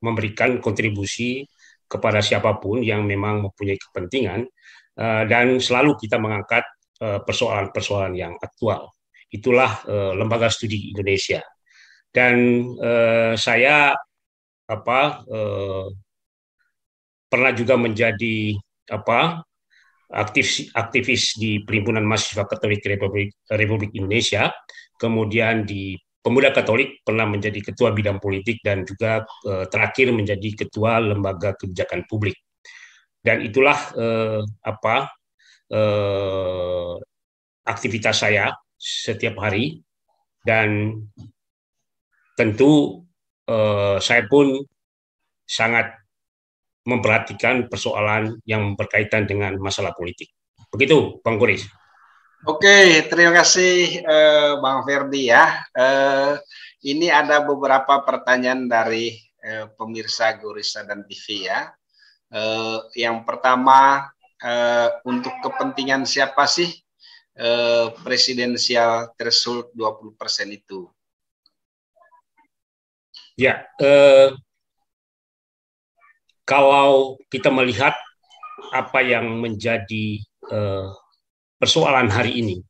memberikan kontribusi kepada siapapun yang memang mempunyai kepentingan, dan selalu kita mengangkat persoalan-persoalan yang aktual. Itulah Lembaga Studi Indonesia. Dan saya pernah juga menjadi aktivis di Perhimpunan Mahasiswa Katolik Republik Indonesia, kemudian di Pemuda Katolik pernah menjadi ketua bidang politik dan juga terakhir menjadi ketua lembaga kebijakan publik. Dan itulah aktivitas saya setiap hari, dan tentu saya pun sangat memperhatikan persoalan yang berkaitan dengan masalah politik. Begitu, Bang Kuris. Oke, terima kasih Bang Ferdi ya. Ini ada beberapa pertanyaan dari pemirsa Gorissa dan TV ya. Yang pertama, untuk kepentingan siapa sih presidensial threshold 20% itu? Ya, kalau kita melihat apa yang menjadi persoalan hari ini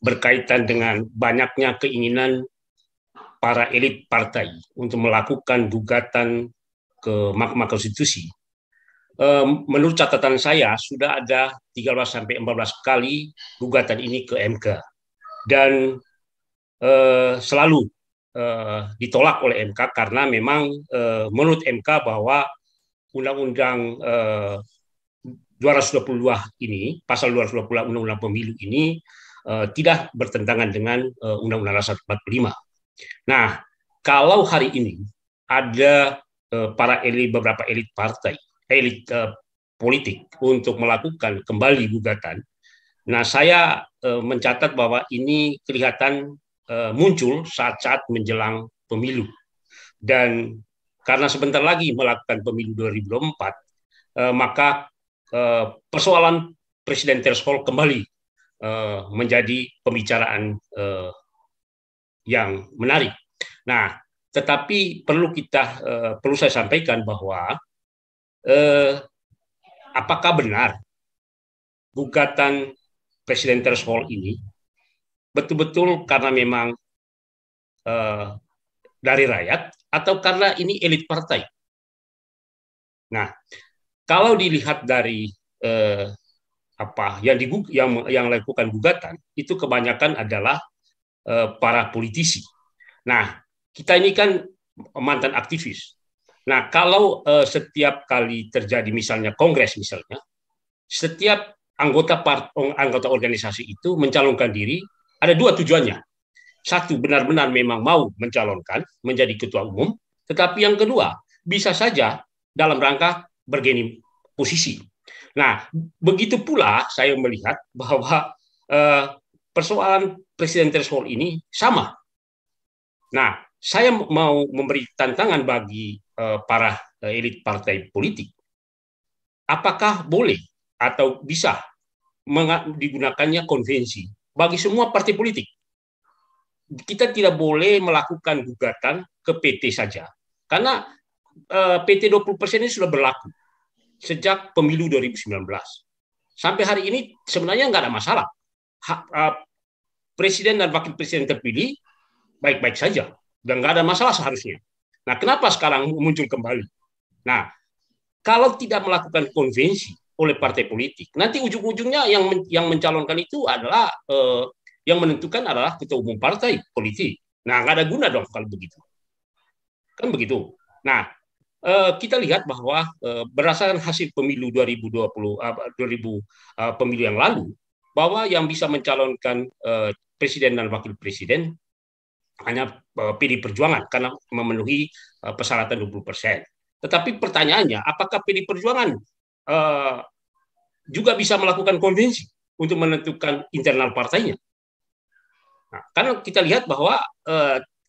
berkaitan dengan banyaknya keinginan para elit partai untuk melakukan gugatan ke Mahkamah Konstitusi. Menurut catatan saya sudah ada 13-14 kali gugatan ini ke MK, dan selalu ditolak oleh MK karena memang menurut MK bahwa Undang-Undang 222 ini, pasal 222 Undang-Undang Pemilu ini tidak bertentangan dengan Undang-Undang Dasar 45. Nah, kalau hari ini ada beberapa elit partai, elit politik untuk melakukan kembali gugatan, nah saya mencatat bahwa ini kelihatan muncul saat-saat menjelang pemilu. Dan karena sebentar lagi melakukan pemilu 2024, maka persoalan presiden threshold kembali menjadi pembicaraan yang menarik. Nah, tetapi perlu saya sampaikan bahwa apakah benar gugatan presiden threshold ini betul-betul karena memang dari rakyat atau karena ini elit partai? Nah, kalau dilihat dari yang lakukan gugatan itu kebanyakan adalah para politisi. Nah, kita ini kan mantan aktivis. Nah, kalau setiap kali terjadi misalnya kongres misalnya, setiap anggota organisasi itu mencalonkan diri, ada dua tujuannya. Satu, benar-benar memang mau mencalonkan menjadi ketua umum, tetapi yang kedua, bisa saja dalam rangka bergaining posisi. Nah, begitu pula saya melihat bahwa persoalan presiden threshold ini sama. Nah, saya mau memberi tantangan bagi para elit partai politik. Apakah boleh atau bisa digunakannya konvensi bagi semua partai politik? Kita tidak boleh melakukan gugatan ke PT saja, karena PT 20% ini sudah berlaku sejak pemilu 2019. Sampai hari ini sebenarnya nggak ada masalah. Presiden dan wakil presiden terpilih baik-baik saja, dan nggak ada masalah seharusnya. Nah, kenapa sekarang muncul kembali? Nah, kalau tidak melakukan konvensi oleh partai politik, nanti ujung-ujungnya yang mencalonkan itu adalah yang menentukan adalah ketua umum partai politik. Nah, nggak ada guna dong kalau begitu. Kan begitu. Nah, kita lihat bahwa berdasarkan hasil pemilu 2020, pemilu yang lalu, bahwa yang bisa mencalonkan presiden dan wakil presiden hanya PD Perjuangan karena memenuhi persyaratan 20%. Tetapi pertanyaannya, apakah PD Perjuangan juga bisa melakukan konvensi untuk menentukan internal partainya? Nah, karena kita lihat bahwa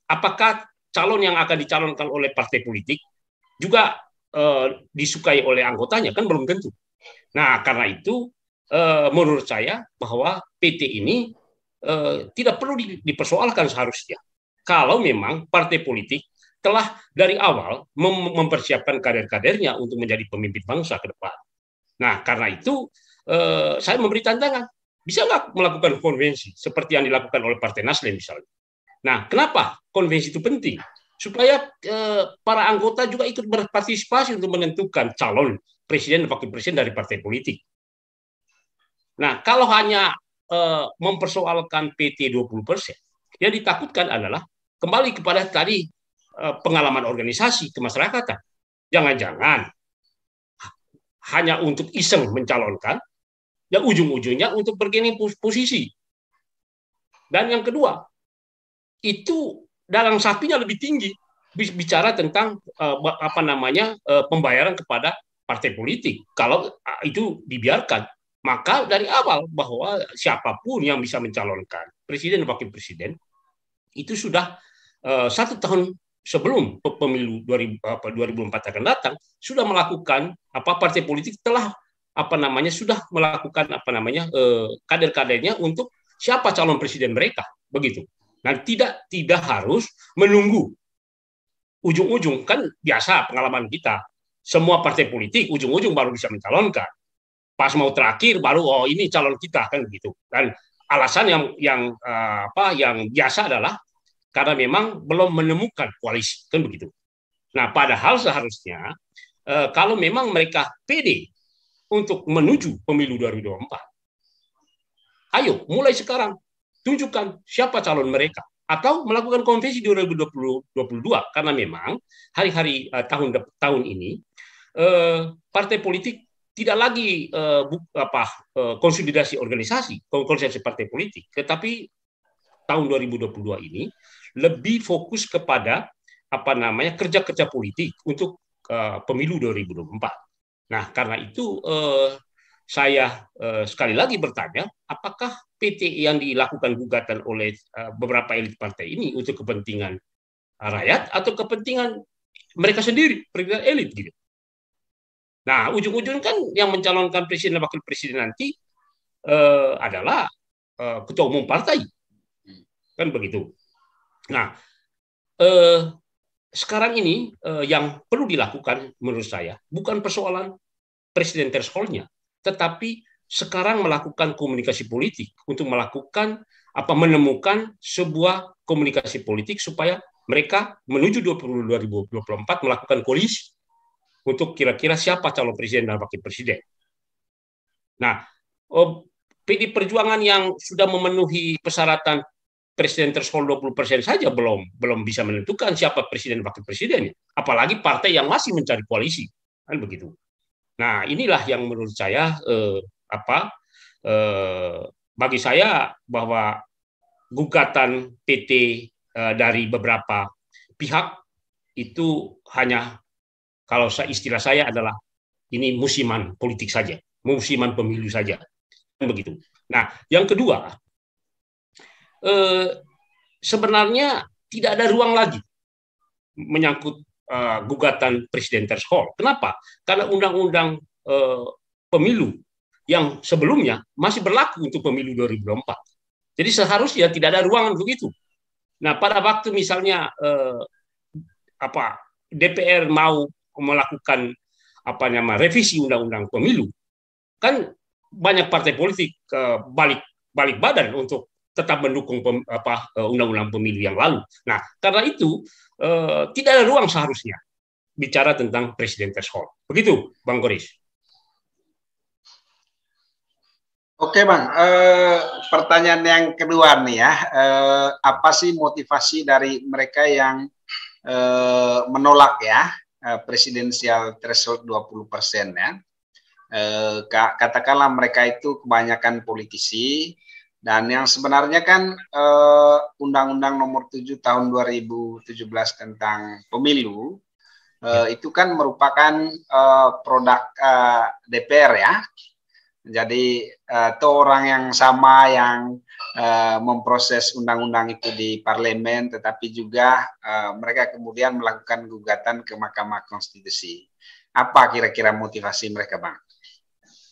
apakah calon yang akan dicalonkan oleh partai politik juga disukai oleh anggotanya, kan belum tentu. Nah, karena itu menurut saya bahwa PT ini tidak perlu dipersoalkan seharusnya. Kalau memang partai politik telah dari awal mempersiapkan kader-kadernya untuk menjadi pemimpin bangsa ke depan. Nah, karena itu saya memberi tantangan, bisa nggak melakukan konvensi seperti yang dilakukan oleh Partai Nasdem misalnya. Nah, kenapa konvensi itu penting? Supaya para anggota juga ikut berpartisipasi untuk menentukan calon presiden dan wakil presiden dari partai politik. Nah, kalau hanya mempersoalkan PT 20%, yang ditakutkan adalah kembali kepada tadi pengalaman organisasi kemasyarakatan. Jangan-jangan hanya untuk iseng mencalonkan, yang ujung-ujungnya untuk bergaining posisi. Dan yang kedua, itu dalam sapinya lebih tinggi bicara tentang pembayaran kepada partai politik. Kalau itu dibiarkan, maka dari awal bahwa siapapun yang bisa mencalonkan presiden dan wakil presiden itu sudah 1 tahun sebelum pemilu 2004 akan datang sudah melakukan partai politik telah sudah melakukan kader-kadernya untuk siapa calon presiden mereka, begitu. Nah, tidak harus menunggu ujung-ujung, kan biasa pengalaman kita, semua partai politik ujung-ujung baru bisa mencalonkan. Pas mau terakhir baru ini calon kita, kan begitu. Dan alasan yang biasa adalah karena memang belum menemukan koalisi, kan begitu. Nah, padahal seharusnya kalau memang mereka pede untuk menuju pemilu 2024, ayo mulai sekarang tunjukkan siapa calon mereka, atau melakukan konvensi 2022, karena memang hari-hari tahun ini partai politik tidak lagi konsolidasi partai politik, tetapi tahun 2022 ini lebih fokus kepada kerja-kerja politik untuk pemilu 2024. Nah, karena itu saya sekali lagi bertanya, apakah PT yang dilakukan gugatan oleh beberapa elit partai ini untuk kepentingan rakyat atau kepentingan mereka sendiri, kepentingan elit gitu. Nah, ujung-ujung kan yang mencalonkan presiden dan wakil presiden nanti adalah ketua umum partai, kan begitu. Nah, sekarang ini yang perlu dilakukan menurut saya bukan persoalan presiden threshold-nya, tetapi sekarang melakukan komunikasi politik untuk menemukan sebuah komunikasi politik supaya mereka menuju 2024 melakukan koalisi untuk kira-kira siapa calon presiden dan wakil presiden. Nah, PD Perjuangan yang sudah memenuhi persyaratan presiden threshold 20% saja belum bisa menentukan siapa presiden dan wakil presidennya, apalagi partai yang masih mencari koalisi, kan begitu. Nah, inilah yang menurut saya bagi saya bahwa gugatan PT dari beberapa pihak itu hanya, kalau istilah saya adalah ini musiman politik saja, musiman pemilu saja, begitu. Nah, yang kedua, sebenarnya tidak ada ruang lagi menyangkut gugatan presiden threshold. Kenapa? Karena undang-undang pemilu yang sebelumnya masih berlaku untuk pemilu 2024. Jadi seharusnya tidak ada ruangan untuk itu. Nah, pada waktu misalnya DPR mau melakukan revisi undang-undang pemilu, kan banyak partai politik balik badan untuk tetap mendukung undang-undang pemilu yang lalu. Nah, karena itu tidak ada ruang seharusnya bicara tentang presiden threshold. Begitu, Bang Goris. Oke, Bang. Pertanyaan yang kedua nih ya, apa sih motivasi dari mereka yang menolak ya presidensial threshold 20% ya? Katakanlah mereka itu kebanyakan politisi, dan yang sebenarnya kan Undang-Undang Nomor 7 Tahun 2017 tentang Pemilu itu kan merupakan produk DPR ya. Jadi itu orang yang sama yang memproses undang-undang itu di parlemen, tetapi juga mereka kemudian melakukan gugatan ke Mahkamah Konstitusi. Apa kira-kira motivasi mereka, Bang?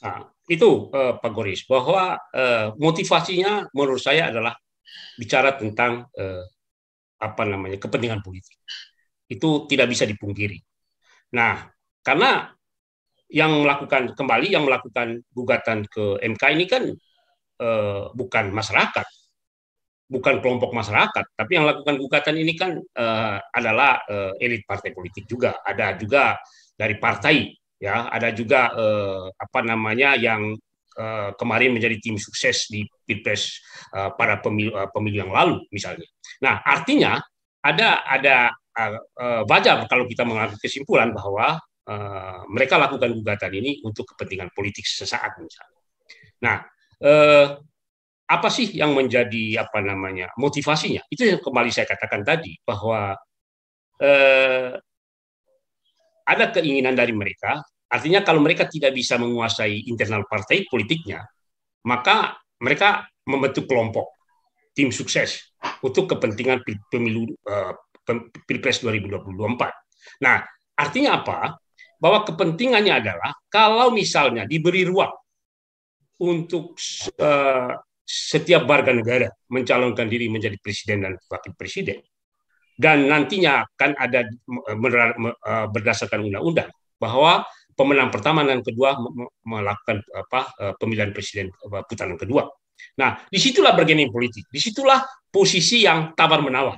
Nah, itu Pak Goris, bahwa motivasinya menurut saya adalah bicara tentang kepentingan politik. Itu tidak bisa dipungkiri. Nah, karena yang melakukan gugatan ke MK ini kan bukan masyarakat, bukan kelompok masyarakat, tapi yang melakukan gugatan ini kan adalah elit partai politik juga. Ada juga dari partai, ya, ada juga apa namanya yang kemarin menjadi tim sukses di Pilpres pada pemilu yang lalu misalnya. Nah, artinya ada wajar kalau kita mengambil kesimpulan bahwa mereka lakukan gugatan ini untuk kepentingan politik sesaat misalnya. Nah, apa sih yang menjadi apa namanya motivasinya? Itu yang kembali saya katakan tadi bahwa ada keinginan dari mereka. Artinya kalau mereka tidak bisa menguasai internal partai politiknya, maka mereka membentuk kelompok tim sukses untuk kepentingan pemilu Pilpres 2024. Nah, artinya apa? Bahwa kepentingannya adalah kalau misalnya diberi ruang untuk setiap warga negara mencalonkan diri menjadi presiden dan wakil presiden, dan nantinya kan ada berdasarkan undang-undang bahwa pemenang pertama dan kedua melakukan pemilihan presiden putaran kedua. Nah, disitulah bergening politik, disitulah posisi yang tawar-menawar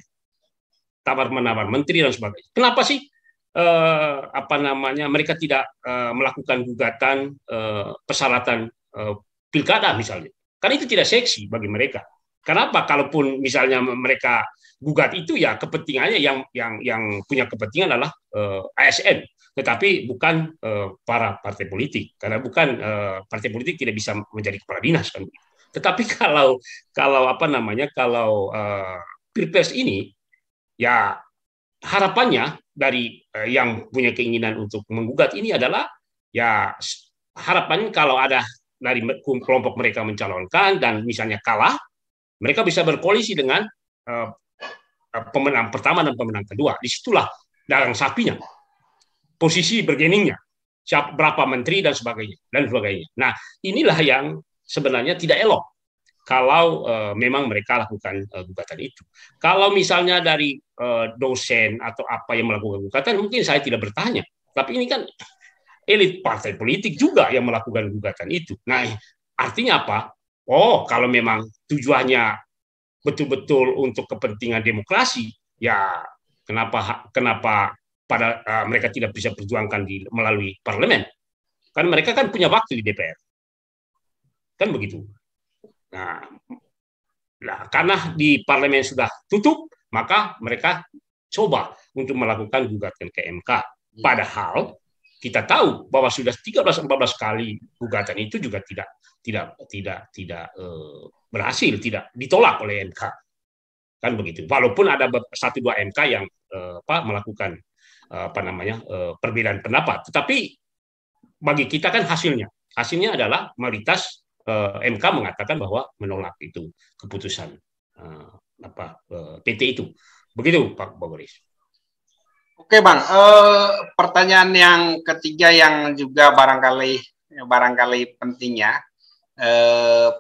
menteri dan sebagainya. Kenapa sih apa namanya mereka tidak melakukan gugatan persyaratan pilkada misalnya? Karena itu tidak seksi bagi mereka. Kenapa? Kalaupun misalnya mereka gugat itu, ya kepentingannya yang punya kepentingan adalah ASN, tetapi bukan para partai politik, karena bukan partai politik tidak bisa menjadi kepala dinas kan. Tetapi kalau apa namanya kalau Pilpres ini, ya harapannya dari yang punya keinginan untuk menggugat ini adalah, ya harapannya kalau ada dari kelompok mereka mencalonkan dan misalnya kalah, mereka bisa berkoalisi dengan pemenang pertama dan pemenang kedua. Disitulah dagang sapinya, posisi bergeningnya, berapa menteri dan sebagainya. Nah, inilah yang sebenarnya tidak elok kalau memang mereka lakukan gugatan itu. Kalau misalnya dari dosen atau apa yang melakukan gugatan, mungkin saya tidak bertanya. Tapi ini kan elit partai politik juga yang melakukan gugatan itu. Nah, artinya apa? Oh, kalau memang tujuannya betul-betul untuk kepentingan demokrasi, ya kenapa pada mereka tidak bisa perjuangkan melalui parlemen? Kan mereka kan punya wakil di DPR, kan begitu. Nah, karena di parlemen sudah tutup, maka mereka coba untuk melakukan gugatan ke MK. Padahal kita tahu bahwa sudah 13-14 kali gugatan itu juga tidak berhasil, tidak ditolak oleh MK, kan begitu. Walaupun ada 1-2 MK yang melakukan perbedaan pendapat, tetapi bagi kita kan hasilnya adalah mayoritas MK mengatakan bahwa menolak itu keputusan PT itu. Begitu Pak Boris. Oke Bang, pertanyaan yang ketiga yang juga barangkali pentingnya,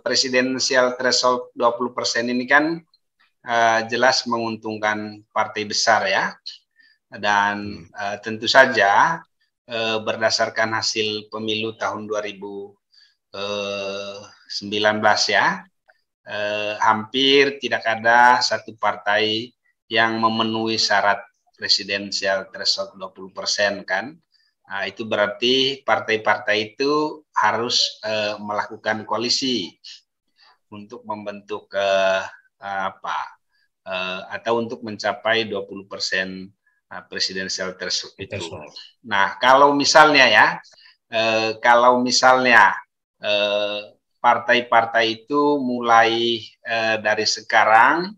presidensial threshold 20% ini kan jelas menguntungkan partai besar ya, dan tentu saja berdasarkan hasil pemilu tahun 2019 ya, hampir tidak ada satu partai yang memenuhi syarat presidensial threshold 20% kan. Nah, itu berarti partai-partai itu harus melakukan koalisi untuk membentuk atau untuk mencapai 20% presidensial threshold itu. Nah, kalau misalnya partai-partai itu mulai dari sekarang,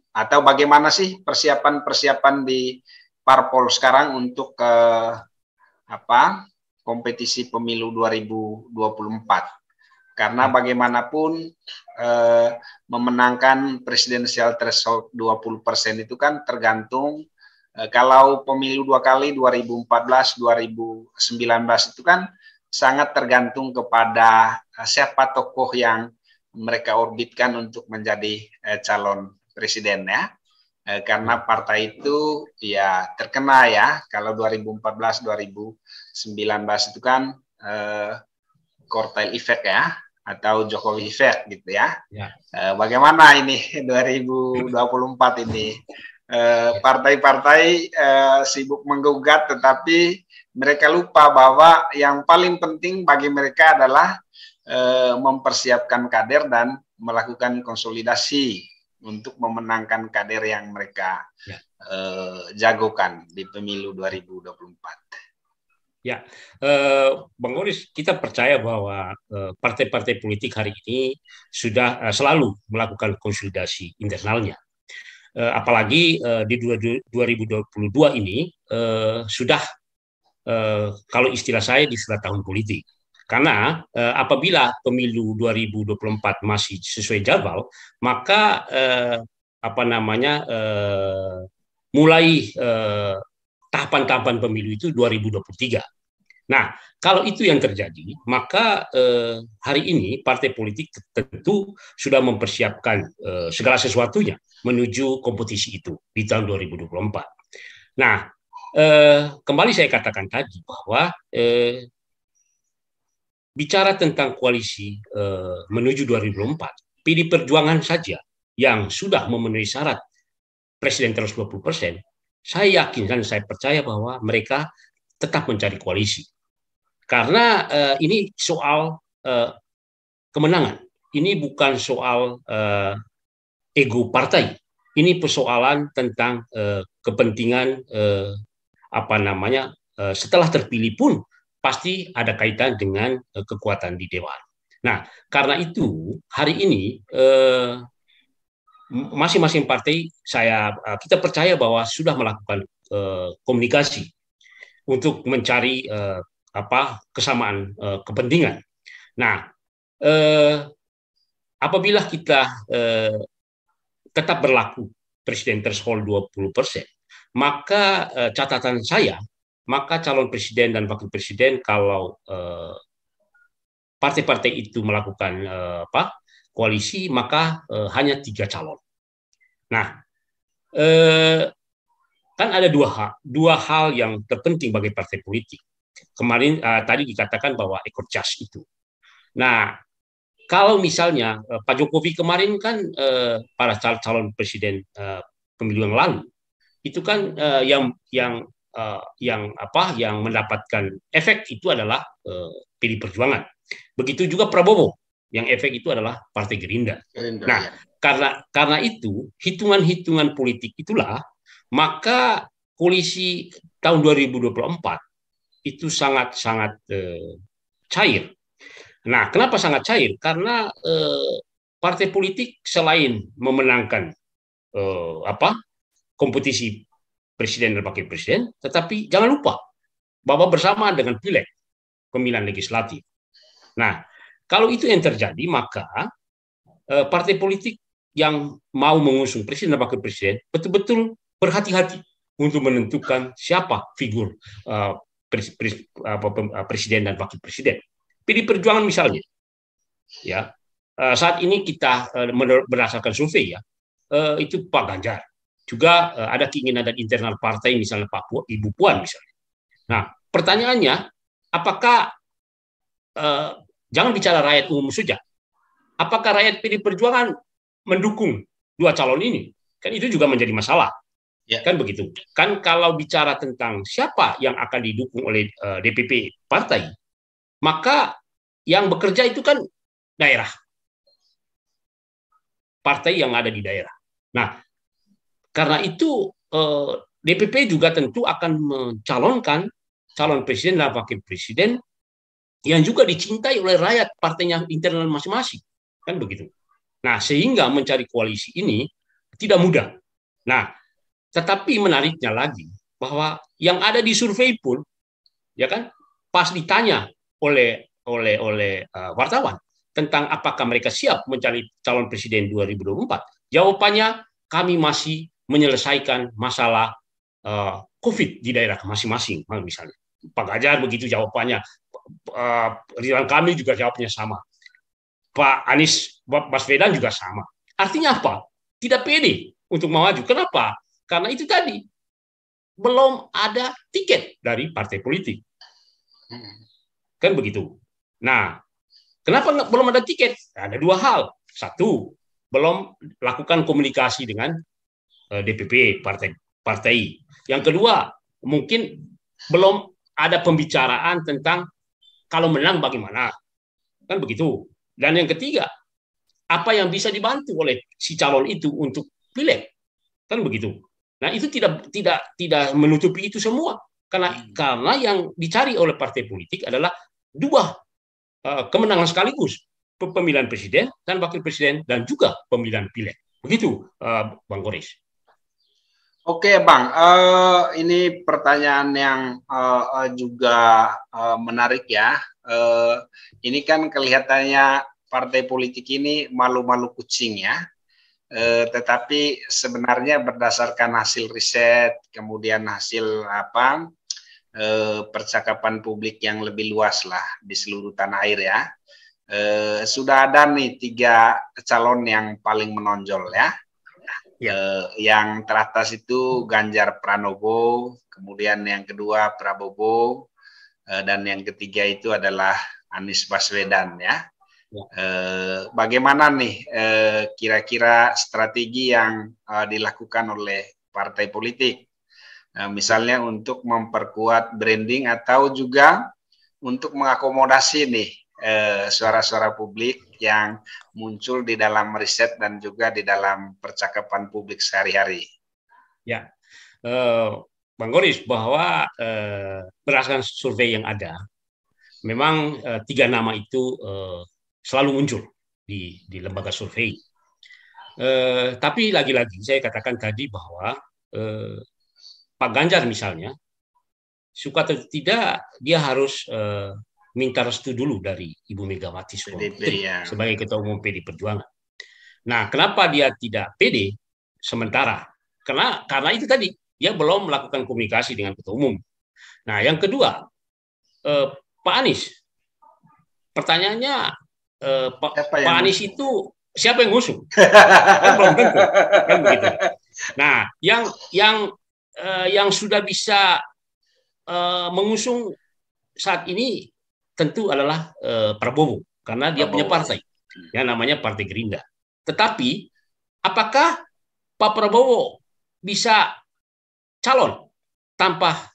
atau bagaimana sih persiapan di parpol sekarang untuk kompetisi pemilu 2024? Karena bagaimanapun memenangkan presidensial threshold 20% itu kan tergantung, kalau pemilu 2 kali 2014, 2019 itu kan sangat tergantung kepada siapa tokoh yang mereka orbitkan untuk menjadi calon presiden ya. karena partai itu ya terkena ya, kalau 2014-2019 itu kan Kortel Effect ya, atau Jokowi Effect gitu ya. Bagaimana ini 2024 ini? Partai-partai sibuk menggugat, tetapi mereka lupa bahwa yang paling penting bagi mereka adalah mempersiapkan kader dan melakukan konsolidasi untuk memenangkan kader yang mereka jagokan di pemilu 2024. Ya, Bang Boris, kita percaya bahwa partai-partai politik hari ini sudah selalu melakukan konsolidasi internalnya. Apalagi di 2022 ini sudah kalau istilah saya di sudah tahun politik. Karena apabila pemilu 2024 masih sesuai jadwal, maka mulai tahapan-tahapan pemilu itu 2023. Nah, kalau itu yang terjadi, maka hari ini partai politik tentu sudah mempersiapkan segala sesuatunya menuju kompetisi itu di tahun 2024. Nah, kembali saya katakan tadi bahwa bicara tentang koalisi menuju 2024, PD Perjuangan saja yang sudah memenuhi syarat presiden terus 20%, saya yakin dan saya percaya bahwa mereka tetap mencari koalisi. Karena ini soal kemenangan. Ini bukan soal ego partai. Ini persoalan tentang kepentingan setelah terpilih pun pasti ada kaitan dengan kekuatan di dewan. Nah, karena itu hari ini masing-masing partai kita percaya bahwa sudah melakukan komunikasi untuk mencari kesamaan kepentingan. Nah, apabila kita tetap berlaku presiden threshold 20%, maka catatan saya, maka calon presiden dan wakil presiden kalau partai-partai itu melakukan koalisi, maka hanya 3 calon. Nah, kan ada dua hal yang terpenting bagi partai politik. Kemarin tadi dikatakan bahwa ekor jas itu. Nah, kalau misalnya Pak Jokowi kemarin kan para calon presiden pemilu yang lalu itu kan yang mendapatkan efek itu adalah PD Perjuangan. Begitu juga Prabowo, yang efek itu adalah Partai Gerindra. Nah, karena itu hitungan-hitungan politik itulah, maka koalisi tahun 2024 itu sangat cair. Nah, kenapa sangat cair? Karena partai politik selain memenangkan kompetisi presiden dan wakil presiden, tetapi jangan lupa bahwa bersamaan dengan pileg pemilihan legislatif. Nah, kalau itu yang terjadi, maka partai politik yang mau mengusung presiden dan wakil presiden betul-betul berhati-hati untuk menentukan siapa figur presiden dan wakil presiden. PD Perjuangan misalnya, ya saat ini kita berdasarkan survei ya, itu Pak Ganjar. Juga ada keinginan dari internal partai, misalnya Ibu Puan misalnya. Nah, pertanyaannya, apakah jangan bicara rakyat umum saja, apakah rakyat PD Perjuangan mendukung 2 calon ini? Kan itu juga menjadi masalah. Ya. Kan begitu. Kan kalau bicara tentang siapa yang akan didukung oleh DPP partai, maka yang bekerja itu kan daerah. Partai yang ada di daerah. Nah, karena itu DPP juga tentu akan mencalonkan calon presiden dan wakil presiden yang juga dicintai oleh rakyat partainya internal masing-masing. Kan begitu. Nah, sehingga mencari koalisi ini tidak mudah. Nah, tetapi menariknya lagi bahwa yang ada di survei pun, ya kan, pas ditanya oleh wartawan tentang apakah mereka siap mencari calon presiden 2024, jawabannya kami masih menyelesaikan masalah COVID di daerah masing-masing, misalnya. Pak Ganjar begitu jawabannya, Ridwan Kamil juga jawabnya sama, Pak Anies Baswedan juga sama. Artinya apa? Tidak pede untuk maju. Kenapa? Karena itu tadi belum ada tiket dari partai politik. Kan begitu. Nah, kenapa belum ada tiket? Ada dua hal. Satu, belum lakukan komunikasi dengan DPP partai. Yang kedua, mungkin belum ada pembicaraan tentang kalau menang bagaimana. Kan begitu. Dan yang ketiga, apa yang bisa dibantu oleh si calon itu untuk pileg. Kan begitu. Nah, itu tidak menutupi itu semua. Karena yang dicari oleh partai politik adalah dua kemenangan sekaligus, pemilihan presiden dan wakil presiden dan juga pemilihan pileg. Begitu, Bang Koris. Oke, Bang. Ini pertanyaan yang juga menarik ya. Ini kan kelihatannya partai politik ini malu-malu kucing ya. Tetapi sebenarnya berdasarkan hasil riset, kemudian hasil percakapan publik yang lebih luas lah di seluruh tanah air ya. Sudah ada nih 3 calon yang paling menonjol ya. Yang teratas itu Ganjar Pranowo, kemudian yang kedua Prabowo, dan yang ketiga itu adalah Anies Baswedan ya. Bagaimana nih kira-kira strategi yang dilakukan oleh partai politik, misalnya untuk memperkuat branding atau juga untuk mengakomodasi nih suara-suara publik yang muncul di dalam riset dan juga di dalam percakapan publik sehari-hari. Ya, Bang Goris, bahwa berdasarkan survei yang ada, memang 3 nama itu selalu muncul di lembaga survei. Tapi lagi-lagi saya katakan tadi bahwa Pak Ganjar misalnya, suka atau tidak, dia harus minta restu dulu dari Ibu Megawati Soekarno Putri sebagai Ketua Umum PD Perjuangan. Nah, kenapa dia tidak PD sementara? Karena itu tadi, dia belum melakukan komunikasi dengan Ketua Umum. Nah, yang kedua, Pak Anies. Pertanyaannya, Pak Anies itu siapa yang ngusung? Kan belum tentu. Kan begitu. Nah, yang sudah bisa mengusung saat ini tentu adalah Prabowo, karena dia punya partai yang namanya Partai Gerindra. Tetapi apakah Pak Prabowo bisa calon tanpa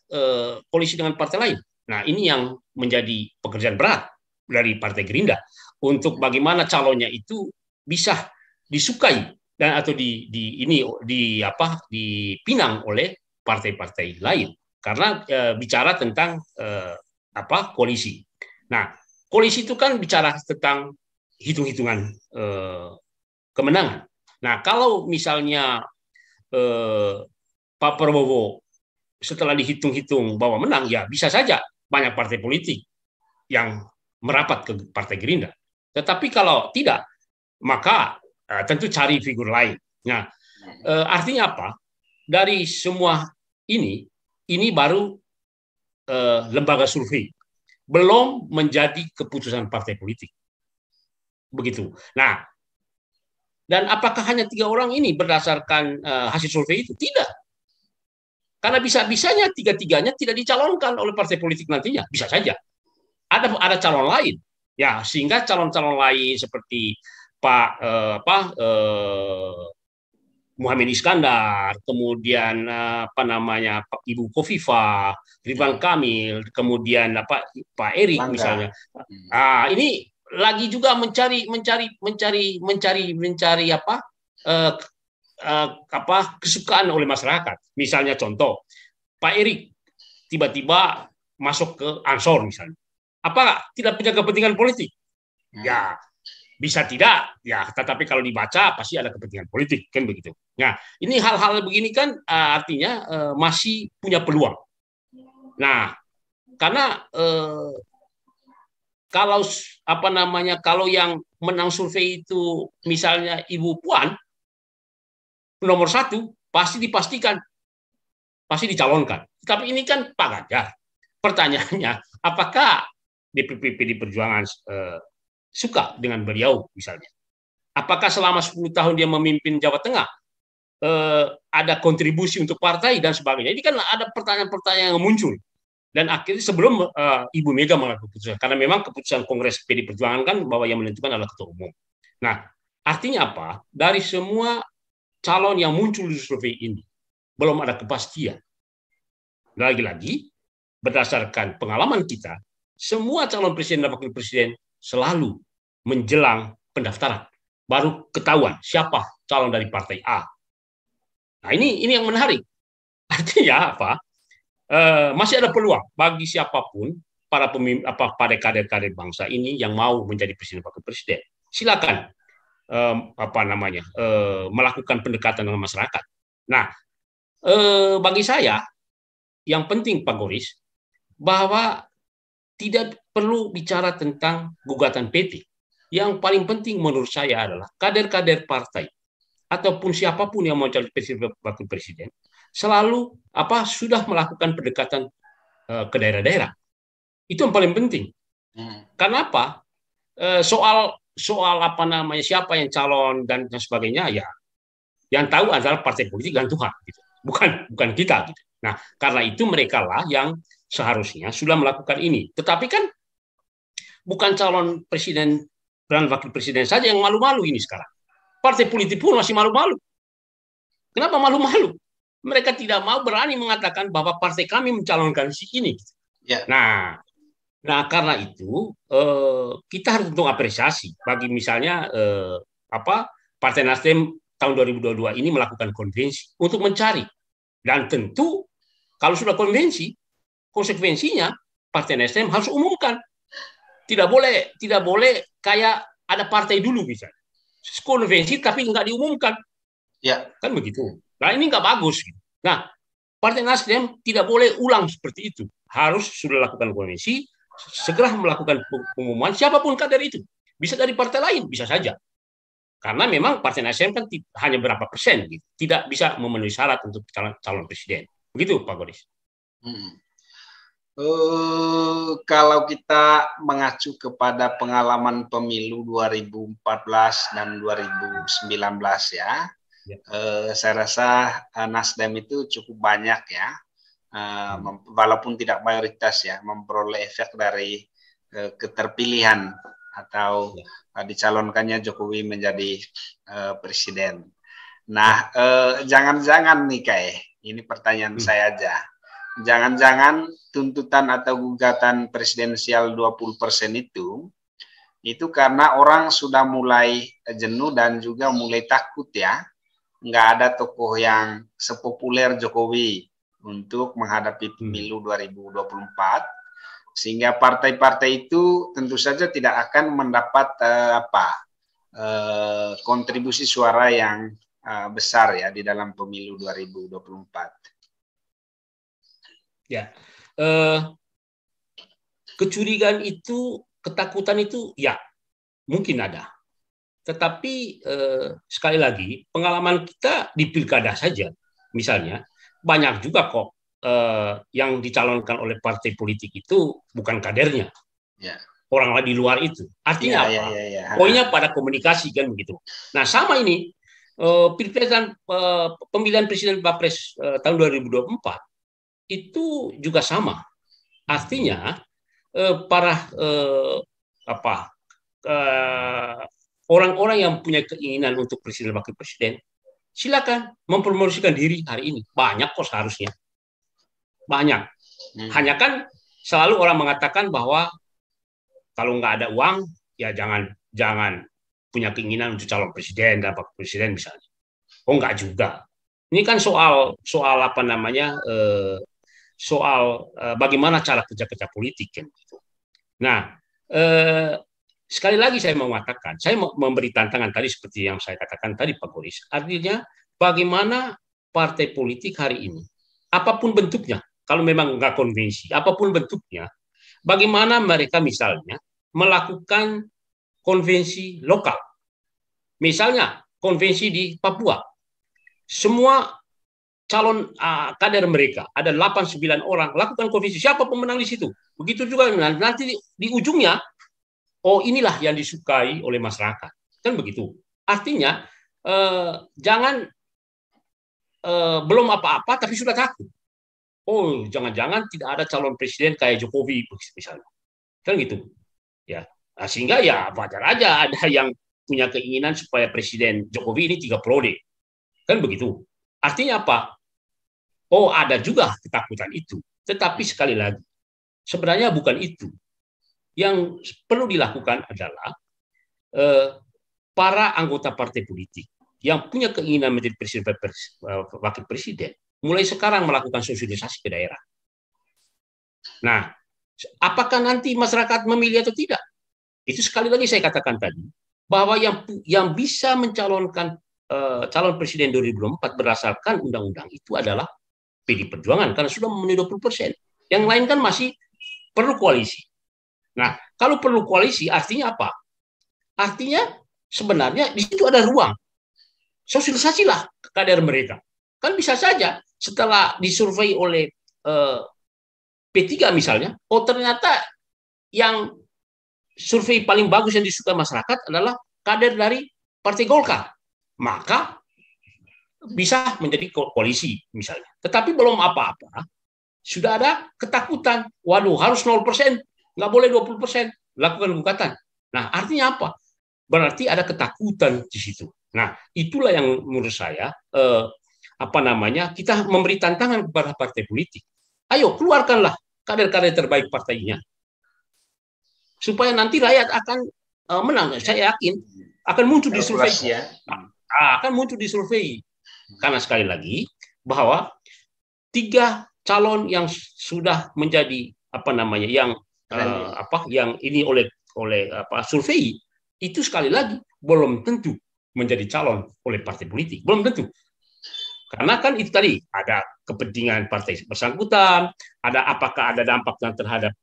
koalisi dengan partai lain? Nah, ini yang menjadi pekerjaan berat dari Partai Gerindra untuk bagaimana calonnya itu bisa disukai dan atau dipinang oleh partai-partai lain, karena bicara tentang koalisi. Nah, koalisi itu kan bicara tentang hitung-hitungan kemenangan. Nah, kalau misalnya Pak Prabowo setelah dihitung-hitung bahwa menang, ya bisa saja banyak partai politik yang merapat ke Partai Gerindra. Tetapi kalau tidak, maka tentu cari figur lain. Nah, artinya apa? Dari semua ini baru lembaga survei, belum menjadi keputusan partai politik. Begitu. Nah, dan apakah hanya 3 orang ini berdasarkan hasil survei itu? Tidak. Karena bisa-bisanya 3-tiganya tidak dicalonkan oleh partai politik nantinya. Bisa saja. Ada calon lain. Ya, sehingga calon-calon lain seperti Muhammad Iskandar, kemudian Ibu Kofifa, Ridwan Kamil, kemudian Pak Erik misalnya. Ini lagi juga mencari kesukaan oleh masyarakat. Misalnya contoh, Pak Erik tiba-tiba masuk ke Ansor misalnya. Apa tidak punya kepentingan politik? Ya, bisa tidak, ya. Tetapi kalau dibaca pasti ada kepentingan politik, kan begitu. Nah, ini hal-hal begini kan artinya masih punya peluang. Nah, karena kalau yang menang survei itu misalnya Ibu Puan nomor 1, pasti dipastikan pasti dicalonkan. Tapi ini kan Pak Ganjar. Pertanyaannya, apakah DPP PD Perjuangan suka dengan beliau misalnya? Apakah selama 10 tahun dia memimpin Jawa Tengah ada kontribusi untuk partai dan sebagainya. Ini kan ada pertanyaan-pertanyaan yang muncul. Dan akhirnya sebelum Ibu Mega mengambil keputusan, karena memang keputusan Kongres PD Perjuangan kan bahwa yang menentukan adalah Ketua Umum. Nah, artinya apa? Dari semua calon yang muncul di survei ini, belum ada kepastian. Lagi-lagi, berdasarkan pengalaman kita, semua calon presiden dan wakil presiden selalu menjelang pendaftaran. Baru ketahuan siapa calon dari partai A. Nah, ini yang menarik. Artinya apa? Masih ada peluang bagi siapapun pada kader-kader bangsa ini yang mau menjadi presiden wakil presiden. Silakan melakukan pendekatan dengan masyarakat. Nah, bagi saya yang penting Pak Goris bahwa tidak perlu bicara tentang gugatan PT. Yang paling penting menurut saya adalah kader-kader partai ataupun siapapun yang mau jadi presiden wakil presiden selalu sudah melakukan pendekatan ke daerah-daerah. Itu yang paling penting. Karena apa? Soal siapa yang calon dan sebagainya ya yang tahu adalah partai politik dan Tuhan gitu. Bukan kita gitu. Nah, karena itu mereka lah yang seharusnya sudah melakukan ini. Tetapi kan bukan calon presiden dan wakil presiden saja yang malu-malu ini sekarang. Partai politik pun masih malu-malu. Kenapa malu-malu? Mereka tidak mau berani mengatakan bahwa partai kami mencalonkan si ini. Ya. Nah, karena itu kita harus untuk apresiasi bagi misalnya Partai Nasdem tahun 2022 ini melakukan konvensi untuk mencari, dan tentu kalau sudah konvensi, konsekuensinya Partai Nasdem harus umumkan. Tidak boleh kayak ada partai dulu misalnya konvensi tapi nggak diumumkan. Ya, kan begitu. Nah, ini nggak bagus. Nah, Partai Nasdem tidak boleh ulang seperti itu. Harus sudah lakukan konvensi, segera melakukan pengumuman siapapun kader itu. Bisa dari partai lain, bisa saja. Karena memang Partai Nasdem kan hanya berapa persen, gitu. Tidak bisa memenuhi syarat untuk calon presiden. Begitu, Pak Goris. Kalau kita mengacu kepada pengalaman pemilu 2014 dan 2019 ya. Saya rasa Nasdem itu cukup banyak ya, walaupun tidak mayoritas ya, memperoleh efek dari keterpilihan atau dicalonkannya Jokowi menjadi presiden. Nah, jangan-jangan nih ini pertanyaan saya aja, jangan-jangan tuntutan atau gugatan presidensial 20% itu karena orang sudah mulai jenuh dan juga mulai takut ya. Nggak ada tokoh yang sepopuler Jokowi untuk menghadapi pemilu 2024, sehingga partai-partai itu tentu saja tidak akan mendapat kontribusi suara yang besar ya di dalam pemilu 2024. Ya, kecurigaan itu, ketakutan itu ya mungkin ada. Tetapi sekali lagi pengalaman kita di pilkada saja, misalnya banyak juga kok yang dicalonkan oleh partai politik itu bukan kadernya, orang di luar itu. Artinya apa? Poinnya pada komunikasi kan begitu. Nah sama ini pemilihan presiden Wapres tahun 2024 itu juga sama. Artinya para orang-orang yang punya keinginan untuk presiden wakil presiden, silakan mempromosikan diri hari ini. Banyak kok seharusnya. Banyak. Hanya kan selalu orang mengatakan bahwa kalau nggak ada uang, ya jangan punya keinginan untuk calon presiden dan wakil presiden misalnya. Oh nggak juga. Ini kan soal bagaimana cara kerja politik kan. Nah, sekali lagi saya mau mengatakan, saya memberi tantangan tadi seperti yang saya katakan tadi Pak Goris. Artinya bagaimana partai politik hari ini, apapun bentuknya, kalau memang nggak konvensi, apapun bentuknya, bagaimana mereka misalnya melakukan konvensi lokal. Misalnya konvensi di Papua. Semua calon kader mereka, ada 8-9 orang, lakukan konvensi. Siapa pemenang di situ? Begitu juga nanti di ujungnya, oh inilah yang disukai oleh masyarakat, kan begitu. Artinya jangan belum apa-apa tapi sudah takut. Oh, jangan-jangan tidak ada calon presiden kayak Jokowi misalnya. Kan gitu. Ya. Nah, sehingga ya wajar aja ada yang punya keinginan supaya Presiden Jokowi ini 3 periode. Kan begitu. Artinya apa? Oh, ada juga ketakutan itu. Tetapi sekali lagi, sebenarnya bukan itu. Yang perlu dilakukan adalah para anggota partai politik yang punya keinginan menjadi presiden, wakil presiden, mulai sekarang melakukan sosialisasi ke daerah. Nah, apakah nanti masyarakat memilih atau tidak? Itu sekali lagi saya katakan tadi, bahwa yang bisa mencalonkan calon presiden 2024 berdasarkan undang-undang itu adalah PD Perjuangan karena sudah memenuhi 20%. Yang lain kan masih perlu koalisi. Nah, kalau perlu koalisi artinya apa? Artinya sebenarnya di situ ada ruang. Sosialisasilah ke kader mereka. Kan bisa saja setelah disurvei oleh P3 misalnya, oh ternyata yang survei paling bagus yang disukai masyarakat adalah kader dari Partai Golkar. Maka bisa menjadi koalisi misalnya. Tetapi belum apa-apa, sudah ada ketakutan. Waduh, harus 0%, nggak boleh 20%, lakukan gugatan. Nah, artinya apa? Berarti ada ketakutan di situ. Nah, itulah yang menurut saya kita memberi tantangan kepada partai politik. Ayo, keluarkanlah kader-kader terbaik partainya. Supaya nanti rakyat akan menang. Saya yakin akan muncul di survei. Akan muncul di survei. Karena sekali lagi bahwa 3 calon yang sudah menjadi yang ini oleh survei itu sekali lagi belum tentu menjadi calon oleh partai politik, belum tentu. Karena kan itu tadi ada kepentingan partai bersangkutan, apakah ada dampaknya terhadap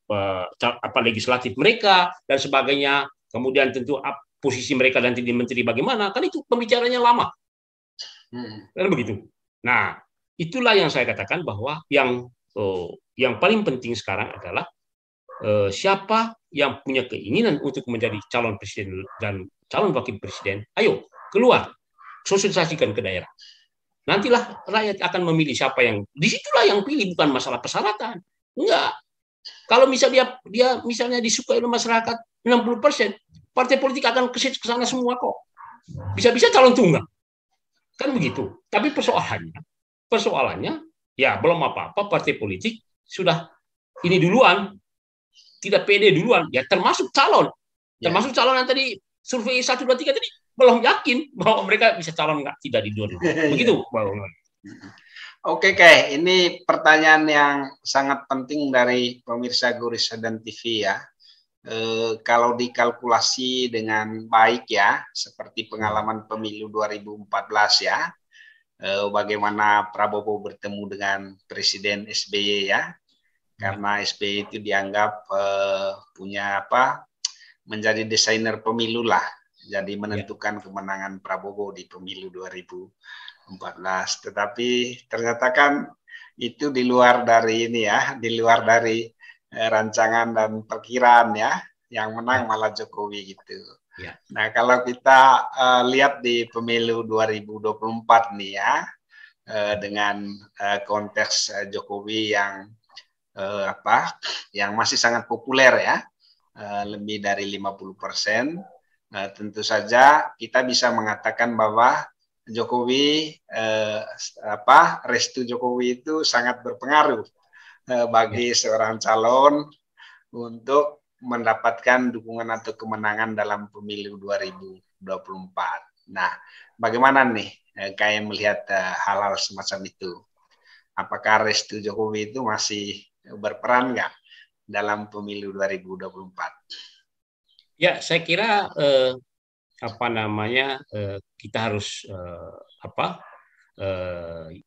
legislatif mereka dan sebagainya. Kemudian tentu posisi mereka nanti di menteri bagaimana, kan itu pembicaranya lama. Kan begitu. Nah, itulah yang saya katakan bahwa yang paling penting sekarang adalah siapa yang punya keinginan untuk menjadi calon presiden dan calon wakil presiden, ayo keluar, sosialisasikan ke daerah. Nantilah rakyat akan memilih siapa yang, disitulah yang pilih, bukan masalah persyaratan. Enggak. Kalau misalnya dia misalnya disukai oleh masyarakat 60%, partai politik akan ke sana semua kok. Bisa-bisa calon tunggal. Kan begitu. Tapi persoalannya ya belum apa-apa partai politik sudah ini duluan, tidak pede duluan, ya termasuk calon yang tadi survei 1, 2, 3 tadi belum yakin bahwa mereka bisa calon tidak di 2000. Begitu, Oke, ini pertanyaan yang sangat penting dari pemirsa Gurisa dan TV ya. Kalau dikalkulasi dengan baik ya, seperti pengalaman pemilu 2014 ya, bagaimana Prabowo bertemu dengan Presiden SBY ya, karena SBY itu dianggap menjadi desainer pemilu lah, jadi menentukan kemenangan Prabowo di pemilu 2014. Tetapi ternyata kan itu di luar dari rancangan dan perkiraan ya, yang menang malah Jokowi gitu. Ya. Nah, kalau kita lihat di pemilu 2024 nih ya, dengan konteks Jokowi yang yang masih sangat populer ya, lebih dari 50%, tentu saja kita bisa mengatakan bahwa Jokowi restu Jokowi itu sangat berpengaruh bagi seorang calon untuk mendapatkan dukungan atau kemenangan dalam pemilu 2024. Nah, bagaimana nih kayak melihat hal-hal semacam itu? Apakah restu Jokowi itu masih berperan nggak dalam pemilu 2024? Ya, saya kira kita harus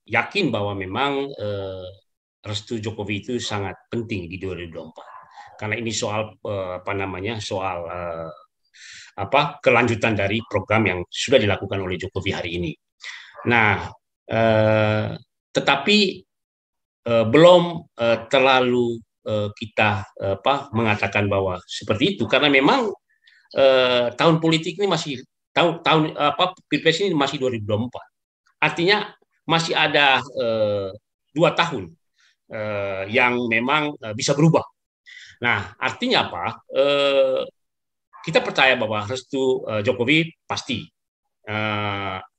yakin bahwa memang restu Jokowi itu sangat penting di 2024. Karena ini soal kelanjutan dari program yang sudah dilakukan oleh Jokowi hari ini. Nah, tetapi belum terlalu kita mengatakan bahwa seperti itu, karena memang tahun politik ini masih Pilpres ini masih 2024. Artinya masih ada 2 tahun yang memang bisa berubah. Nah, artinya apa? Kita percaya bahwa restu Jokowi pasti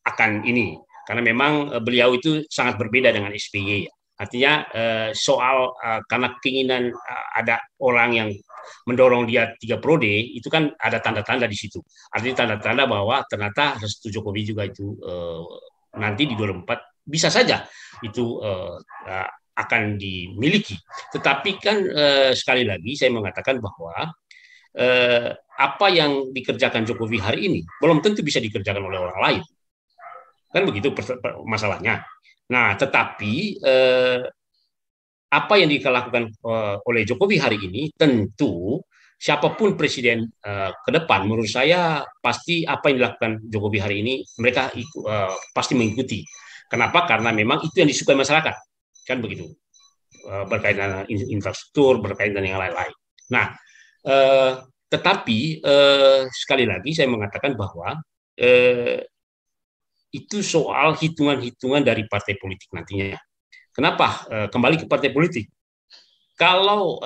akan ini, karena memang beliau itu sangat berbeda dengan SBY. Artinya soal karena keinginan ada orang yang mendorong dia 3 periode, itu kan ada tanda-tanda di situ. Artinya tanda-tanda bahwa ternyata restu Jokowi juga itu nanti di 2024 bisa saja itu akan dimiliki. Tetapi kan sekali lagi saya mengatakan bahwa apa yang dikerjakan Jokowi hari ini belum tentu bisa dikerjakan oleh orang lain. Kan begitu masalahnya. Nah, tetapi apa yang dilakukan oleh Jokowi hari ini tentu siapapun presiden ke depan, menurut saya pasti apa yang dilakukan Jokowi hari ini mereka pasti mengikuti. Kenapa? Karena memang itu yang disukai masyarakat, kan begitu. Berkaitan dengan infrastruktur, berkaitan dengan yang lain-lain. Nah, tetapi sekali lagi saya mengatakan bahwa itu soal hitungan-hitungan dari partai politik nantinya. Kenapa? Kembali ke partai politik. Kalau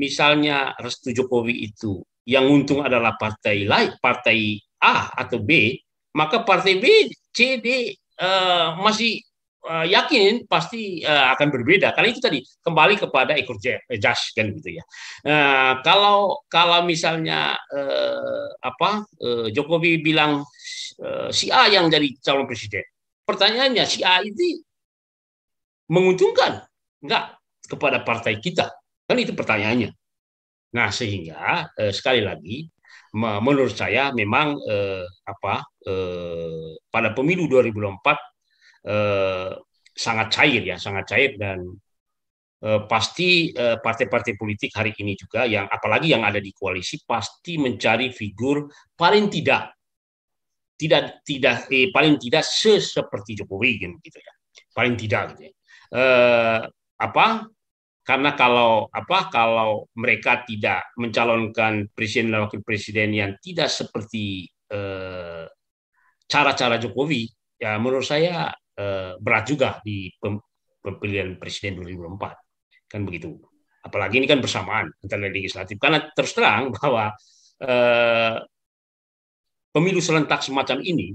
misalnya restu Jokowi itu yang untung adalah partai lain, partai A atau B, maka partai B, C, D masih yakin pasti akan berbeda. Karena itu tadi kembali kepada ekor jas kan gitu ya. Kalau misalnya Jokowi bilang si A yang jadi calon presiden, pertanyaannya si A itu menguntungkan enggak kepada partai kita? Kan itu pertanyaannya. Nah, sehingga sekali lagi menurut saya memang pada pemilu 2024 sangat cair ya, sangat cair dan pasti partai-partai politik hari ini juga yang apalagi yang ada di koalisi pasti mencari figur paling paling tidak seperti Jokowi gitu ya. Paling tidak gitu ya. Karena kalau mereka tidak mencalonkan presiden dan wakil presiden yang tidak seperti cara-cara Jokowi, ya menurut saya berat juga di pemilihan presiden 2024. Kan begitu. Apalagi ini kan bersamaan antara legislatif. Karena terus terang bahwa pemilu serentak semacam ini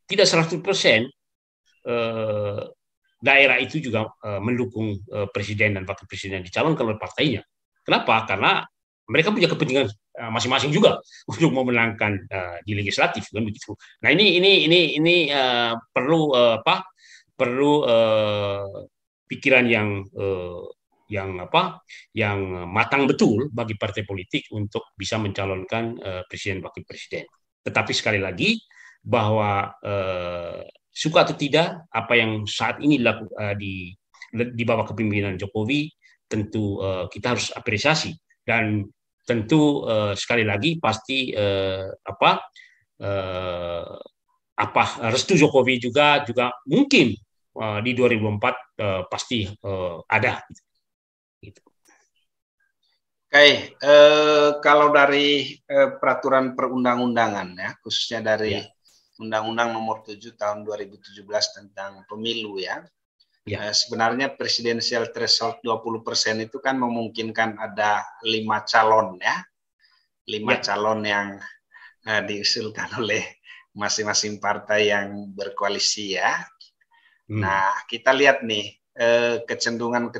tidak 100% daerah itu juga mendukung presiden dan wakil presiden yang dicalonkan oleh partainya. Kenapa? Karena mereka punya kepentingan masing-masing juga untuk memenangkan di legislatif kan begitu. Nah ini perlu pikiran yang matang betul bagi partai politik untuk bisa mencalonkan presiden wakil presiden. Tetapi sekali lagi bahwa suka atau tidak apa yang saat ini di bawah kepemimpinan Jokowi tentu kita harus apresiasi dan tentu sekali lagi pasti restu Jokowi juga mungkin di 2024 pasti ada. Gitu. Oke, kalau dari peraturan perundang-undangan ya, khususnya dari Undang-Undang Nomor 7 Tahun 2017 tentang Pemilu ya, sebenarnya presidensial threshold 20% itu kan memungkinkan ada 5 calon ya, 5 calon yang diusulkan oleh masing-masing partai yang berkoalisi ya. Nah, kita lihat nih kecenderungan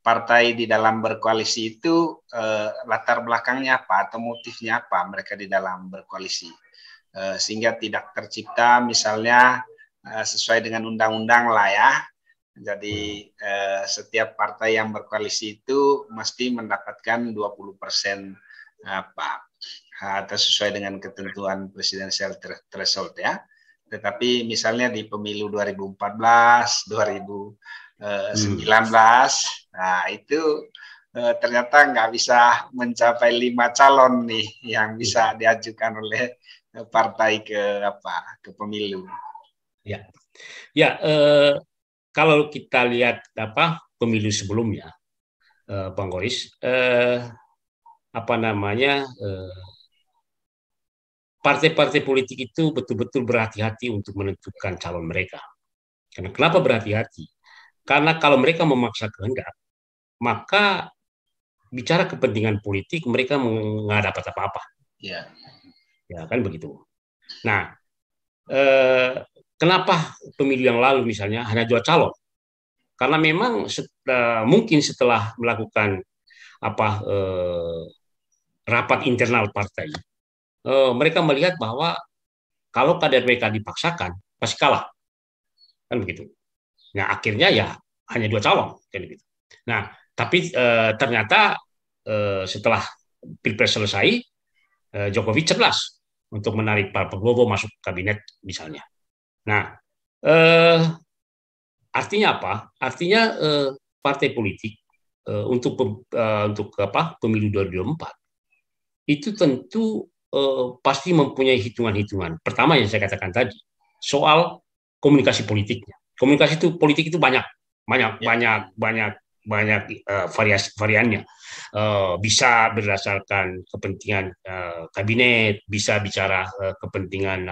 partai di dalam berkoalisi itu latar belakangnya apa atau motifnya apa mereka di dalam berkoalisi sehingga tidak tercipta misalnya sesuai dengan undang-undang lah ya. Jadi setiap partai yang berkoalisi itu mesti mendapatkan 20% atau sesuai dengan ketentuan presidensial threshold ya. Tetapi misalnya di pemilu 2014, 2019, nah itu ternyata nggak bisa mencapai 5 calon nih yang bisa diajukan oleh partai ke pemilu. Kalau kita lihat pemilu sebelumnya, Bang Goris, partai-partai politik itu betul-betul berhati-hati untuk menentukan calon mereka. Karena kenapa berhati-hati? Karena kalau mereka memaksa kehendak, maka bicara kepentingan politik mereka nggak dapat apa-apa. Ya. Ya kan begitu. Nah, kenapa pemilu yang lalu misalnya hanya 2 calon? Karena memang mungkin setelah melakukan rapat internal partai, mereka melihat bahwa kalau kader mereka dipaksakan pasti kalah, kan begitu. Nah akhirnya ya hanya 2 calon, kan begitu. Nah tapi ternyata setelah pilpres selesai, Jokowi cerdas untuk menarik Pak Prabowo masuk kabinet misalnya. Nah artinya apa? Artinya partai politik untuk pemilu 2024 itu tentu pasti mempunyai hitungan-hitungan. Pertama yang saya katakan tadi soal komunikasi politiknya. Komunikasi itu politik itu banyak, variannya. Bisa berdasarkan kepentingan kabinet, bisa bicara kepentingan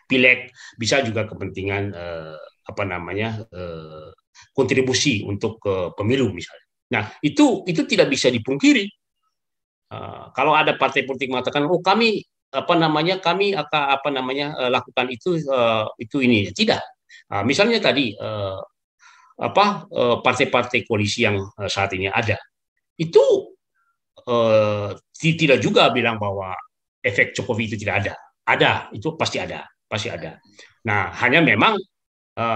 pileg, bisa juga kepentingan kontribusi untuk pemilu misalnya. Nah itu tidak bisa dipungkiri. Kalau ada partai politik mengatakan, oh kami kami akan lakukan itu ini tidak. Misalnya tadi partai-partai koalisi yang saat ini ada itu tidak juga bilang bahwa efek Jokowi itu tidak ada. Ada, itu pasti ada, pasti ada. Nah hanya memang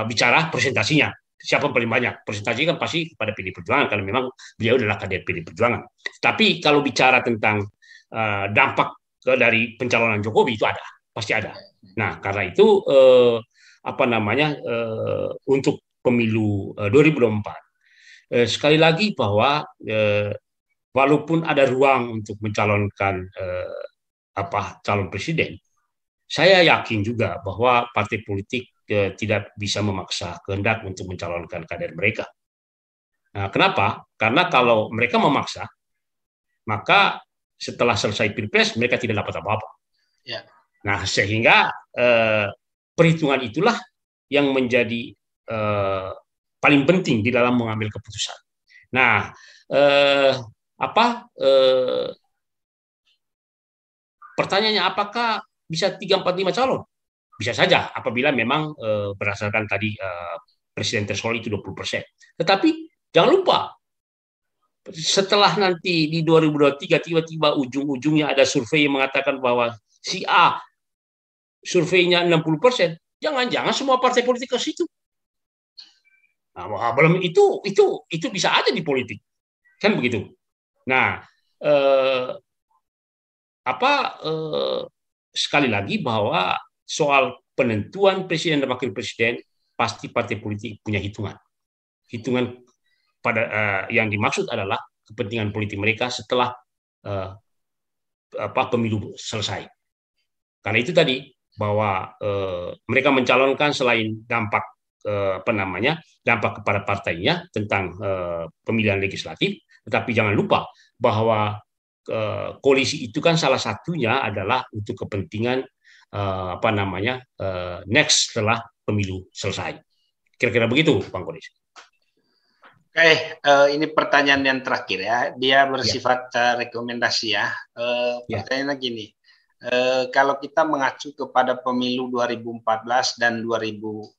bicara presentasinya. Siapa paling banyak? Presentasi kan pasti kepada PD Perjuangan karena memang beliau adalah kader PD Perjuangan. Tapi kalau bicara tentang dampak dari pencalonan Jokowi itu ada, pasti ada. Nah, karena itu untuk pemilu 2024 sekali lagi bahwa walaupun ada ruang untuk mencalonkan calon presiden, saya yakin juga bahwa partai politik tidak bisa memaksa kehendak untuk mencalonkan kader mereka. Nah, kenapa? Karena kalau mereka memaksa, maka setelah selesai pilpres mereka tidak dapat apa-apa. Ya. Nah, sehingga perhitungan itulah yang menjadi paling penting di dalam mengambil keputusan. Nah, pertanyaannya apakah bisa 3, 4, 5 calon? Bisa saja apabila memang berdasarkan tadi presiden threshold itu 20%. Tetapi jangan lupa setelah nanti di 2023 tiba-tiba ujung-ujungnya ada survei yang mengatakan bahwa si A surveinya 60%, jangan-jangan semua partai politik ke situ. Nah, belum itu bisa aja di politik. Kan begitu. Nah, sekali lagi bahwa soal penentuan presiden dan wakil presiden pasti partai politik punya hitungan. Hitungan yang dimaksud adalah kepentingan politik mereka setelah pemilu selesai. Karena itu tadi bahwa mereka mencalonkan selain dampak dampak kepada partainya tentang pemilihan legislatif, tetapi jangan lupa bahwa koalisi itu kan salah satunya adalah untuk kepentingan next setelah pemilu selesai. Kira-kira begitu, Bang Koris. Oke, ini pertanyaan yang terakhir ya. Dia bersifat rekomendasi ya. Pertanyaannya gini, kalau kita mengacu kepada pemilu 2014 dan 2019,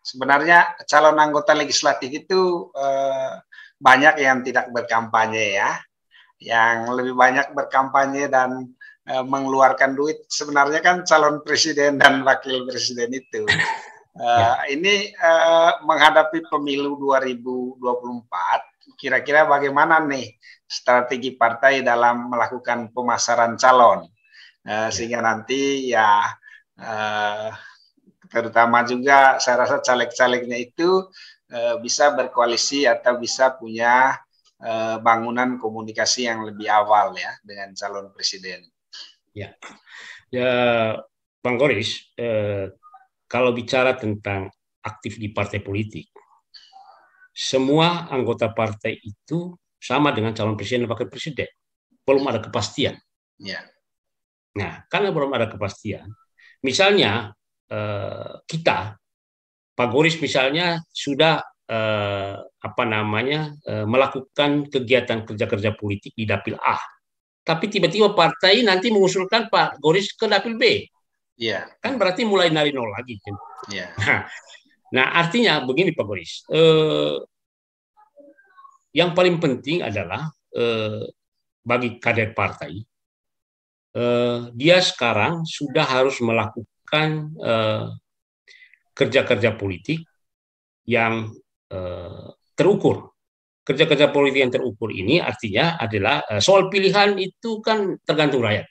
sebenarnya calon anggota legislatif itu banyak yang tidak berkampanye ya. Yang lebih banyak berkampanye dan mengeluarkan duit sebenarnya kan calon presiden dan wakil presiden itu. Ini menghadapi pemilu 2024, kira-kira bagaimana nih strategi partai dalam melakukan pemasaran calon, sehingga nanti ya terutama juga saya rasa caleg-calegnya itu bisa berkoalisi atau bisa punya bangunan komunikasi yang lebih awal ya dengan calon presiden. Ya, Bang Koris, kalau bicara tentang aktif di partai politik, semua anggota partai itu sama dengan calon presiden dan wakil presiden. Belum ada kepastian. Ya. Nah, karena belum ada kepastian, misalnya kita, Pak Goris misalnya sudah melakukan kegiatan kerja-kerja politik di dapil A, tapi tiba-tiba partai nanti mengusulkan Pak Goris ke dapil B, kan berarti mulai dari nol lagi kan. Nah, artinya begini Pak Goris, yang paling penting adalah bagi kader partai, dia sekarang sudah harus melakukan kerja-kerja politik yang terukur. Kerja-kerja politik yang terukur ini artinya adalah soal pilihan itu kan tergantung rakyat.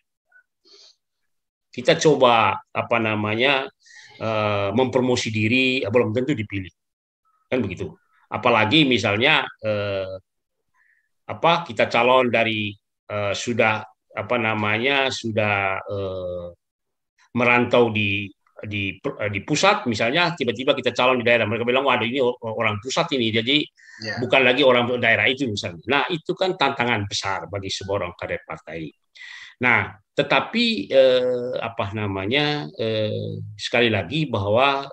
Kita coba mempromosi diri, belum tentu dipilih, kan begitu. Apalagi misalnya kita calon dari sudah merantau di pusat, misalnya tiba-tiba kita calon di daerah, mereka bilang waduh ini orang pusat ini, jadi bukan lagi orang daerah itu misalnya. Nah, itu kan tantangan besar bagi sebuah orang kader partai. Nah, tetapi sekali lagi bahwa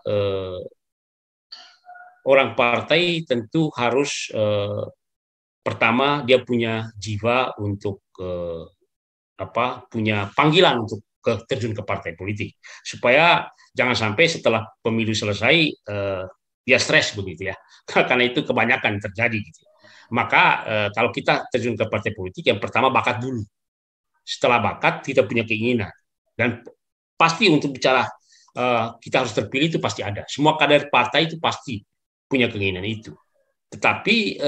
orang partai tentu harus pertama dia punya jiwa untuk punya panggilan untuk terjun ke partai politik, supaya jangan sampai setelah pemilu selesai dia stres begitu ya, karena itu kebanyakan terjadi gitu. Maka kalau kita terjun ke partai politik, yang pertama bakat dulu. Setelah bakat kita punya keinginan, dan pasti untuk bicara kita harus terpilih itu pasti ada. Semua kader partai itu pasti punya keinginan itu. Tetapi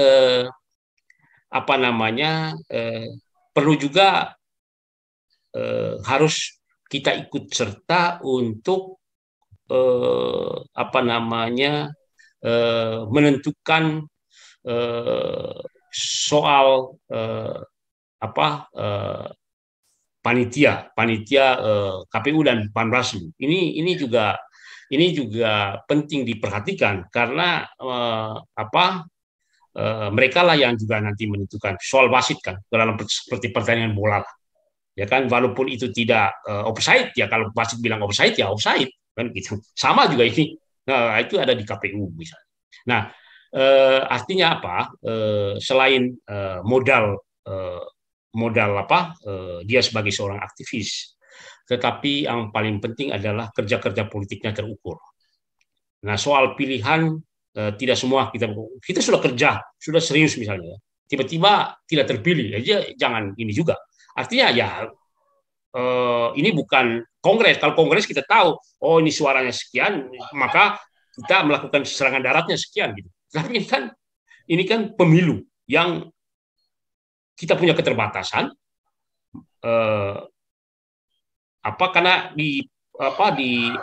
perlu juga harus kita ikut serta untuk menentukan soal panitia KPU dan Panwaslu. Ini juga penting diperhatikan, karena mereka lah yang juga nanti menentukan soal wasit kan, dalam seperti pertandingan bola. Ya kan, walaupun itu tidak offside, ya kalau wasit bilang offside ya offside kan gitu. Sama juga ini. Nah, itu ada di KPU misalnya. Nah, artinya apa? Selain modal dia sebagai seorang aktivis, tetapi yang paling penting adalah kerja-kerja politiknya terukur. Nah, soal pilihan tidak semua kita sudah kerja, sudah serius misalnya, tiba-tiba tidak terpilih, aja jangan ini juga. Artinya ya ini bukan kongres. Kalau kongres kita tahu, oh ini suaranya sekian, maka kita melakukan serangan daratnya sekian gitu. Tapi ini kan pemilu yang kita punya keterbatasan, karena di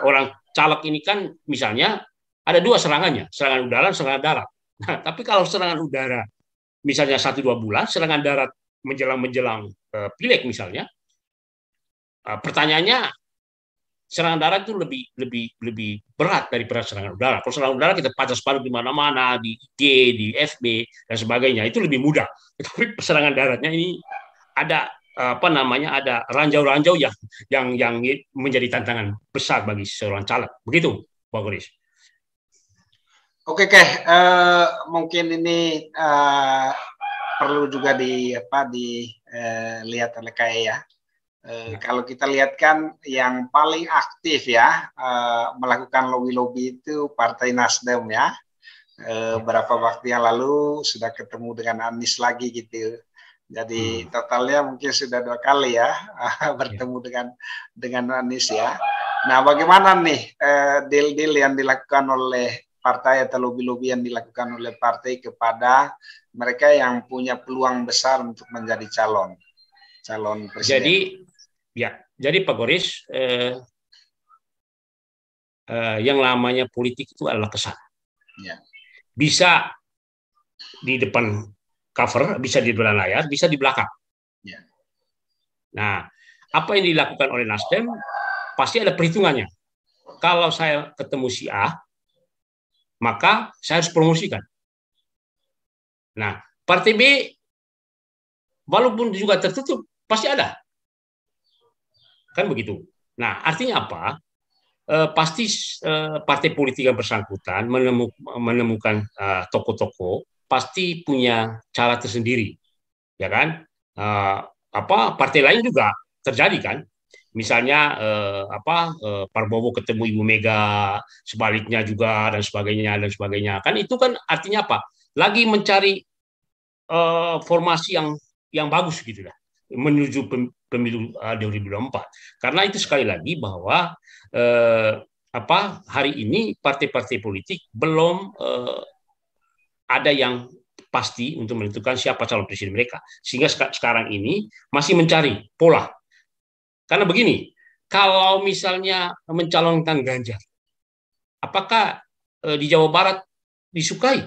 orang caleg ini kan misalnya ada dua serangannya, serangan udara, serangan darat. Nah, tapi kalau serangan udara misalnya 1-2 bulan, serangan darat menjelang pileg misalnya, pertanyaannya serangan darat itu lebih berat daripada serangan udara. Kalau serangan udara kita padas-padas di mana-mana, di IG, di FB dan sebagainya, itu lebih mudah. Tapi serangan daratnya ini ada ada ranjau-ranjau yang menjadi tantangan besar bagi seorang caleg. Begitu, Pak Goris. Oke, mungkin ini perlu juga dilihat oleh KE ya. Kalau kita lihat kan yang paling aktif ya melakukan lobby-lobby itu Partai Nasdem ya. Berapa waktu yang lalu sudah ketemu dengan Anies lagi gitu. Jadi totalnya mungkin sudah 2 kali ya bertemu dengan Anies ya. Nah, bagaimana nih deal-deal yang dilakukan oleh partai atau lobby-lobby yang dilakukan oleh partai kepada mereka yang punya peluang besar untuk menjadi calon presiden? Jadi Pak Goris, yang namanya politik itu adalah kesan. Ya. Bisa di depan cover, bisa di depan layar, bisa di belakang. Ya. Nah, apa yang dilakukan oleh Nasdem pasti ada perhitungannya. Kalau saya ketemu si A, maka saya harus promosikan. Nah, Partai B, walaupun juga tertutup, pasti ada. Kan begitu. Nah, artinya apa? pasti partai politik yang bersangkutan menemukan tokoh-tokoh pasti punya cara tersendiri, ya kan? Partai lain juga terjadi kan? Misalnya Prabowo ketemu Ibu Mega, sebaliknya juga dan sebagainya. Kan itu kan artinya apa? Lagi mencari formasi yang bagus gitu lah menuju pemilu 2024. Karena itu sekali lagi bahwa hari ini partai-partai politik belum ada yang pasti untuk menentukan siapa calon presiden mereka. Sehingga sekarang ini masih mencari pola. Karena begini, kalau misalnya mencalonkan Ganjar, apakah di Jawa Barat disukai?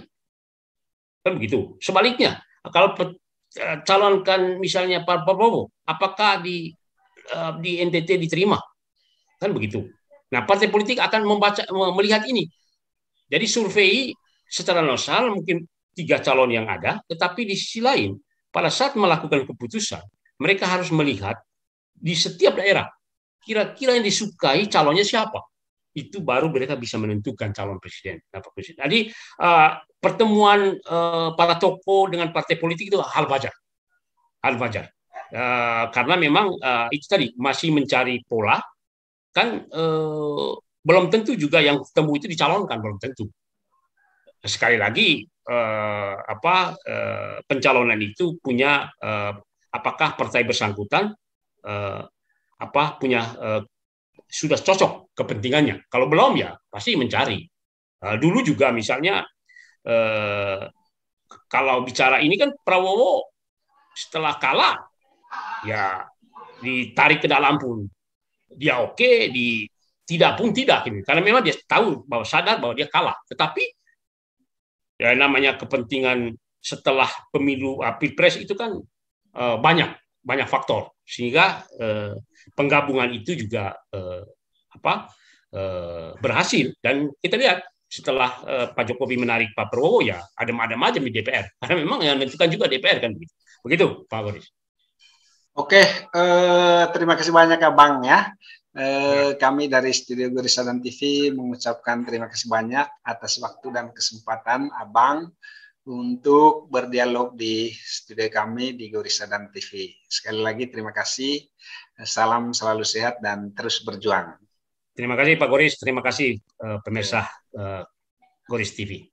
Kan begitu. Sebaliknya, kalau calonkan misalnya Pak Prabowo, apakah di NTT diterima? Kan begitu. Nah, partai politik akan melihat ini. Jadi survei secara nasional mungkin 3 calon yang ada, tetapi di sisi lain pada saat melakukan keputusan, mereka harus melihat di setiap daerah kira-kira yang disukai calonnya siapa. Itu baru mereka bisa menentukan calon presiden. Jadi pertemuan para tokoh dengan partai politik itu hal wajar. Karena memang itu tadi masih mencari pola, kan belum tentu juga yang ketemu itu dicalonkan, belum tentu. Sekali lagi pencalonan itu punya apakah partai bersangkutan punya sudah cocok kepentingannya. Kalau belum ya pasti mencari. Dulu juga misalnya kalau bicara ini kan Prabowo setelah kalah ya ditarik ke dalam pun dia oke, tidak pun tidak ini. Karena memang dia tahu bahwa sadar bahwa dia kalah. Tetapi ya namanya kepentingan setelah pemilu Pilpres itu kan banyak faktor sehingga penggabungan itu juga berhasil. Dan kita lihat setelah Pak Jokowi menarik Pak Prabowo ya adem-adem aja di DPR karena memang yang menentukan juga DPR kan begitu Pak Boris. Oke, terima kasih banyak Abang ya. Kami dari Studio Gorisadan TV mengucapkan terima kasih banyak atas waktu dan kesempatan Abang untuk berdialog di studio kami di Gorisadan TV. Sekali lagi terima kasih. Salam selalu sehat dan terus berjuang. Terima kasih Pak Goris, terima kasih pemirsa Goris TV.